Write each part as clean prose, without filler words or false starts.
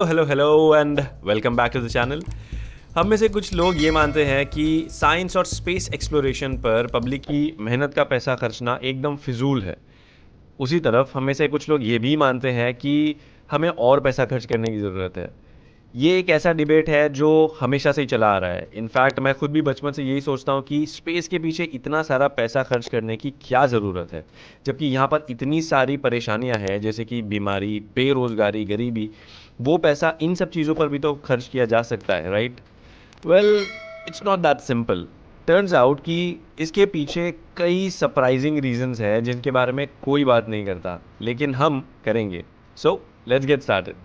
Hello and welcome back to the channel. हम में से कुछ लोग ये मानते हैं कि साइंस और स्पेस एक्सप्लोरेशन पर पब्लिक की मेहनत का पैसा खर्चना एकदम फिजूल है। उसी तरफ हम में से कुछ लोग ये भी मानते हैं कि हमें और पैसा खर्च करने की ज़रूरत है। ये एक ऐसा डिबेट है जो हमेशा से ही चला आ रहा है। इनफैक्ट मैं खुद भी बचपन से यही सोचता हूँ कि स्पेस के पीछे इतना सारा पैसा खर्च करने की क्या ज़रूरत है, जबकि यहाँ पर इतनी सारी परेशानियाँ हैं जैसे कि बीमारी, बेरोज़गारी, गरीबी। वो पैसा इन सब चीज़ों पर भी तो खर्च किया जा सकता है, right? Well, it's not that simple. Turns out कि इसके पीछे कई सरप्राइजिंग रीजंस हैं जिनके बारे में कोई बात नहीं करता, लेकिन हम करेंगे। So let's get started.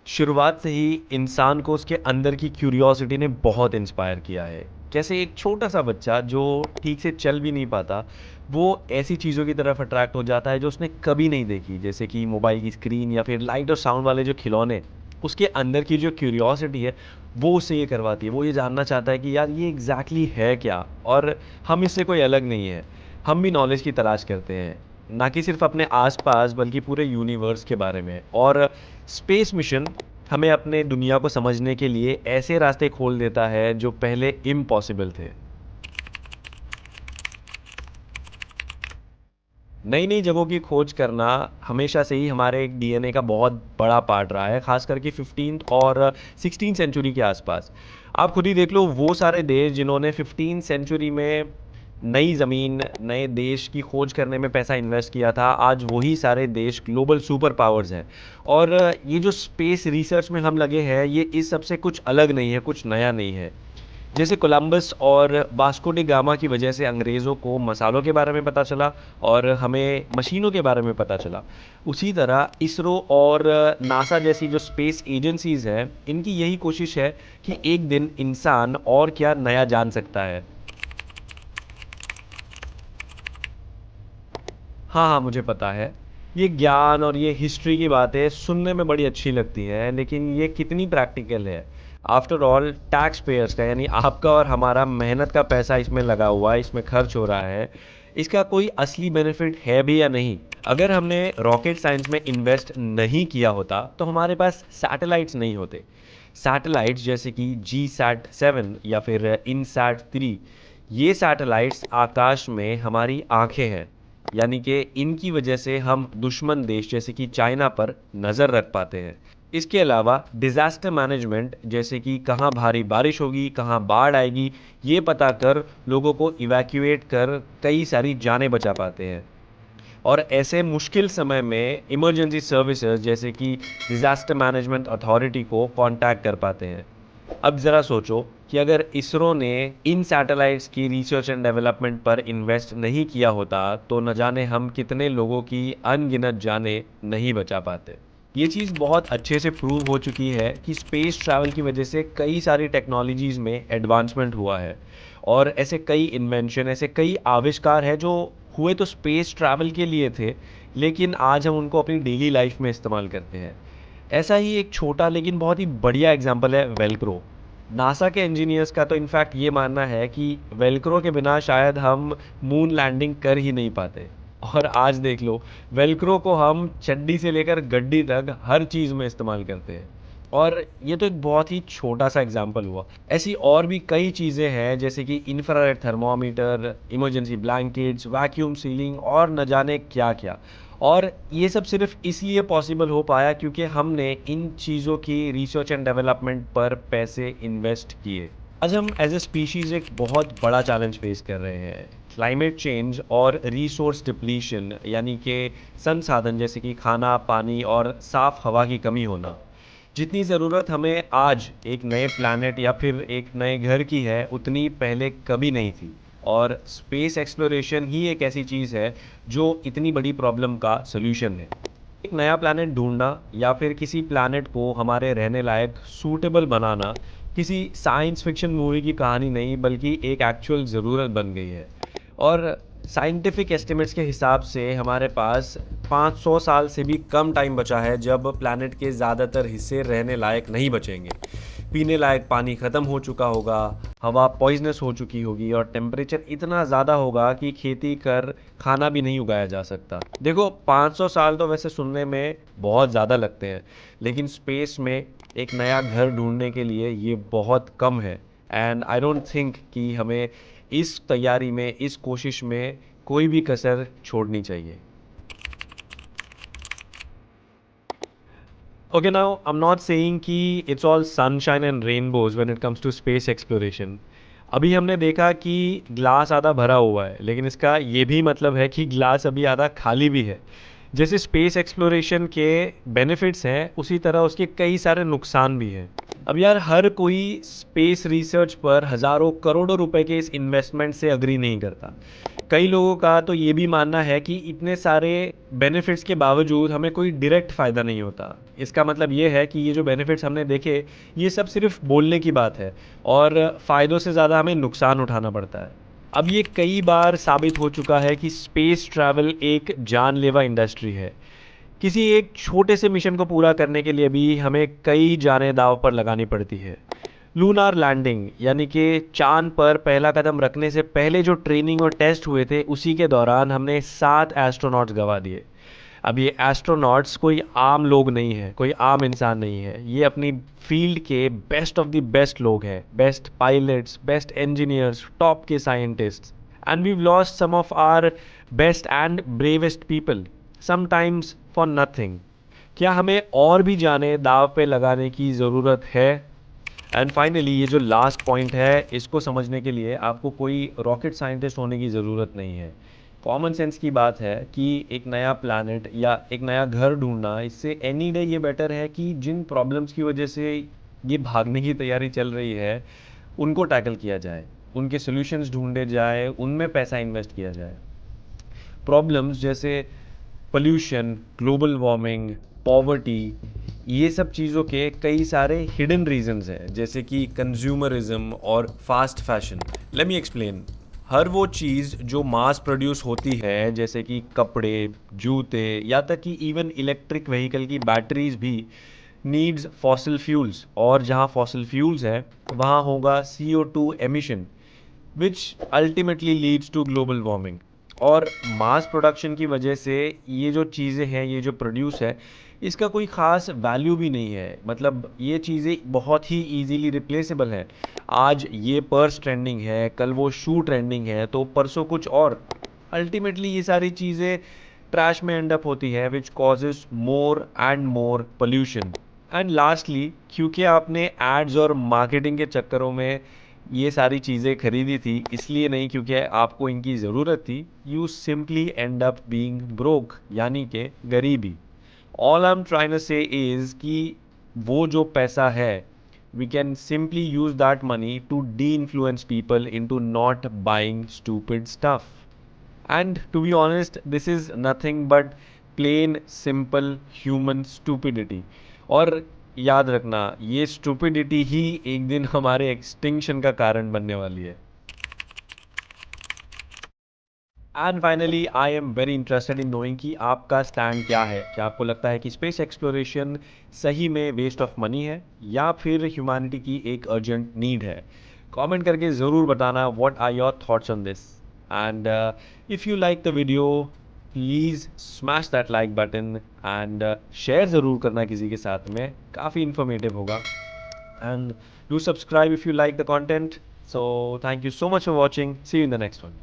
शुरुआत से ही इंसान को उसके अंदर की क्यूरियोसिटी ने बहुत इंस्पायर किया है। कैसे एक छोटा सा बच्चा जो ठीक से चल भी नहीं पाता, वो ऐसी चीज़ों की तरफ अट्रैक्ट हो जाता है जो उसने कभी नहीं देखी, जैसे कि मोबाइल की स्क्रीन या फिर लाइट और साउंड वाले जो खिलौने। उसके अंदर की जो क्यूरियोसिटी है वो उससे ये करवाती है। वो ये जानना चाहता है कि यार ये एग्जैक्टली है क्या, और हम इससे कोई अलग नहीं है। हम भी नॉलेज की तलाश करते हैं, ना कि सिर्फ अपने आसपास बल्कि पूरे यूनिवर्स के बारे में। और स्पेस मिशन हमें अपने दुनिया को समझने के लिए ऐसे रास्ते खोल देता है जो पहले इम्पॉसिबल थे। नई नई जगहों की खोज करना हमेशा से ही हमारे डीएनए का बहुत बड़ा पार्ट रहा है, खास करके 15th और 16th सेंचुरी के आसपास। आप खुद ही देख लो, वो सारे देश जिन्होंने 15th सेंचुरी में नई ज़मीन, नए देश की खोज करने में पैसा इन्वेस्ट किया था, आज वही सारे देश ग्लोबल सुपर पावर्स हैं। और ये जो स्पेस रिसर्च में हम लगे हैं, ये इस सबसे कुछ अलग नहीं है, कुछ नया नहीं है। जैसे कोलंबस और वास्को डी गामा की वजह से अंग्रेज़ों को मसालों के बारे में पता चला और हमें मशीनों के बारे में पता चला, उसी तरह इसरो और नासा जैसी जो स्पेस एजेंसीज़ हैं, इनकी यही कोशिश है कि एक दिन इंसान और क्या नया जान सकता है। हाँ, हाँ, मुझे पता है। ये ज्ञान और ये हिस्ट्री की बातें सुनने में बड़ी अच्छी लगती हैं, लेकिन ये कितनी प्रैक्टिकल है? आफ्टर ऑल टैक्स पेयर्स का, यानी आपका और हमारा मेहनत का पैसा इसमें लगा हुआ है, इसमें खर्च हो रहा है। इसका कोई असली बेनिफिट है भी या नहीं? अगर हमने रॉकेट साइंस में इन्वेस्ट नहीं किया होता, तो हमारे पास सैटेलाइट्स नहीं होते। सैटेलाइट्स जैसे कि GSAT-7 या फिर INSAT-3, ये सैटेलाइट्स आकाश में हमारी आँखें हैं। यानी कि इनकी वजह से हम दुश्मन देश जैसे कि चाइना पर नज़र रख पाते हैं। इसके अलावा डिज़ास्टर मैनेजमेंट, जैसे कि कहाँ भारी बारिश होगी, कहाँ बाढ़ आएगी, ये पता कर लोगों को इवैक्यूएट कर कई सारी जानें बचा पाते हैं। और ऐसे मुश्किल समय में इमरजेंसी सर्विसेज जैसे कि डिज़ास्टर मैनेजमेंट अथॉरिटी को कांटेक्ट कर पाते हैं। अब ज़रा सोचो कि अगर इसरो ने इन सैटेलाइट्स की रिसर्च एंड डेवलपमेंट पर इन्वेस्ट नहीं किया होता, तो न जाने हम कितने लोगों की अनगिनत जानें नहीं बचा पाते। ये चीज़ बहुत अच्छे से प्रूव हो चुकी है कि स्पेस ट्रैवल की वजह से कई सारी टेक्नोलॉजीज़ में एडवांसमेंट हुआ है। और ऐसे कई इन्वेंशन, ऐसे कई आविष्कार हैं जो हुए तो स्पेस ट्रैवल के लिए थे, लेकिन आज हम उनको अपनी डेली लाइफ में इस्तेमाल करते हैं। ऐसा ही एक छोटा लेकिन बहुत ही बढ़िया एग्जांपल है वेलक्रो। नासा के इंजीनियर्स का तो इनफैक्ट ये मानना है कि वेलक्रो के बिना शायद हम मून लैंडिंग कर ही नहीं पाते। और आज देख लो, वेलक्रो को हम चड्डी से लेकर गड्डी तक हर चीज़ में इस्तेमाल करते हैं। और ये तो एक बहुत ही छोटा सा एग्जांपल हुआ। ऐसी और भी कई चीज़ें हैं जैसे कि infrared thermometer, emergency blankets, vacuum ceiling और न जाने क्या क्या। और ये सब सिर्फ इसलिए पॉसिबल हो पाया क्योंकि हमने इन चीज़ों की रिसर्च एंड डेवलपमेंट पर पैसे इन्वेस्ट किए। आज हम एज ए स्पीशीज़ एक बहुत बड़ा चैलेंज फेस कर रहे हैं, क्लाइमेट चेंज और रिसोर्स डिप्लीशन, यानी कि संसाधन जैसे कि खाना, पानी और साफ़ हवा की कमी होना। जितनी ज़रूरत हमें आज एक नए प्लैनेट या फिर एक नए घर की है, उतनी पहले कभी नहीं थी। और स्पेस एक्सप्लोरेशन ही एक ऐसी चीज़ है जो इतनी बड़ी प्रॉब्लम का सॉल्यूशन है। एक नया प्लैनेट ढूंढना या फिर किसी प्लैनेट को हमारे रहने लायक सूटेबल बनाना किसी साइंस फिक्शन मूवी की कहानी नहीं, बल्कि एक एक्चुअल ज़रूरत बन गई है। और साइंटिफिक एस्टिमेट्स के हिसाब से हमारे पास 500 साल से भी कम टाइम बचा है जब प्लैनेट के ज़्यादातर हिस्से रहने लायक नहीं बचेंगे। पीने लायक पानी ख़त्म हो चुका होगा, हवा पॉइजनस हो चुकी होगी और टेम्परेचर इतना ज़्यादा होगा कि खेती कर खाना भी नहीं उगाया जा सकता। देखो 500 साल तो वैसे सुनने में बहुत ज़्यादा लगते हैं, लेकिन स्पेस में एक नया घर ढूंढने के लिए ये बहुत कम है। एंड आई डोंट थिंक कि हमें इस तैयारी में, इस कोशिश में कोई भी कसर छोड़नी चाहिए। Okay, now I'm not saying कि it's all sunshine and rainbows when it comes to space exploration. अभी हमने देखा कि ग्लास आधा भरा हुआ है, लेकिन इसका ये भी मतलब है कि ग्लास अभी आधा खाली भी है। जैसे स्पेस एक्सप्लोरेशन के बेनिफिट्स हैं, उसी तरह उसके कई सारे नुकसान भी हैं। अब यार हर कोई स्पेस रिसर्च पर हज़ारों करोड़ों रुपए के इस इन्वेस्टमेंट से अग्री नहीं करता। कई लोगों का तो ये भी मानना है कि इतने सारे बेनिफिट्स के बावजूद हमें कोई डायरेक्ट फ़ायदा नहीं होता। इसका मतलब ये है कि ये जो बेनिफिट्स हमने देखे, ये सब सिर्फ बोलने की बात है और फ़ायदों से ज़्यादा हमें नुकसान उठाना पड़ता है। अब ये कई बार साबित हो चुका है कि स्पेस ट्रैवल एक जानलेवा इंडस्ट्री है। किसी एक छोटे से मिशन को पूरा करने के लिए भी हमें कई जानें दांव पर लगानी पड़ती है। लूनार लैंडिंग यानी कि चांद पर पहला कदम रखने से पहले जो ट्रेनिंग और टेस्ट हुए थे, उसी के दौरान हमने 7 एस्ट्रोनॉट्स गंवा दिए। अब ये एस्ट्रोनॉट्स कोई आम लोग नहीं है, कोई आम इंसान नहीं है। ये अपनी फील्ड के बेस्ट ऑफ द बेस्ट लोग हैं, best pilots, best engineers, top के scientists. And we lost some of our best and bravest people sometimes for nothing. क्या हमें और भी जाने दाव पे लगाने की ज़रूरत है? एंड फाइनली ये जो लास्ट पॉइंट है, इसको समझने के लिए आपको कोई रॉकेट साइंटिस्ट होने की ज़रूरत नहीं है। कॉमन सेंस की बात है कि एक नया प्लैनेट या एक नया घर ढूंढना, इससे एनी डे ये बेटर है कि जिन प्रॉब्लम्स की वजह से ये भागने की तैयारी चल रही है, उनको टैकल किया जाए, उनके सॉल्यूशंस ढूंढे जाए, उनमें पैसा इन्वेस्ट किया जाए। प्रॉब्लम्स जैसे पोल्यूशन, ग्लोबल वार्मिंग, पॉवर्टी, ये सब चीज़ों के कई सारे हिडन रीजंस हैं, जैसे कि कंज्यूमरिज्म और fast fashion. Let me explain. हर वो चीज़ जो मास प्रोड्यूस होती है, जैसे कि कपड़े, जूते, या तक कि इवन इलेक्ट्रिक व्हीकल की बैटरीज भी नीड्स फॉसिल फ्यूल्स, और जहाँ फॉसिल फ्यूल्स है वहाँ होगा CO2 emission, which ultimately leads to global warming. और मास प्रोडक्शन की वजह से ये जो चीज़ें हैं, ये जो प्रोड्यूस है, इसका कोई ख़ास वैल्यू भी नहीं है। मतलब ये चीज़ें बहुत ही इजीली रिप्लेसेबल हैं। आज ये पर्स ट्रेंडिंग है, कल वो शू ट्रेंडिंग है, तो परसों कुछ और। अल्टीमेटली ये सारी चीज़ें ट्रैश में एंड अप होती है, which causes more and more pollution. And lastly, क्योंकि आपने एड्स और मार्केटिंग के चक्करों में ये सारी चीज़ें खरीदी थी, इसलिए नहीं क्योंकि आपको इनकी ज़रूरत थी, you simply end up being broke, यानी कि गरीबी। All I am trying to say is कि वो जो पैसा है, we can simply use that money to de-influence people into not buying stupid stuff. And to be honest, this is nothing but plain simple human stupidity. और याद रखना, ये stupidity ही एक दिन हमारे एक्सटिंक्शन का कारण बनने वाली है। And finally I am very interested in knowing कि आपका स्टैंड क्या है। क्या आपको लगता है कि स्पेस एक्सप्लोरेशन सही में वेस्ट ऑफ मनी है, या फिर ह्यूमैनिटी की एक अर्जेंट नीड है? कमेंट करके ज़रूर बताना what are your thoughts on this. And if you like the video, please smash that like button and share ज़रूर करना किसी के साथ में, काफ़ी इन्फॉर्मेटिव होगा। And do subscribe if you like the content. So thank you so much for watching. See you in the next one.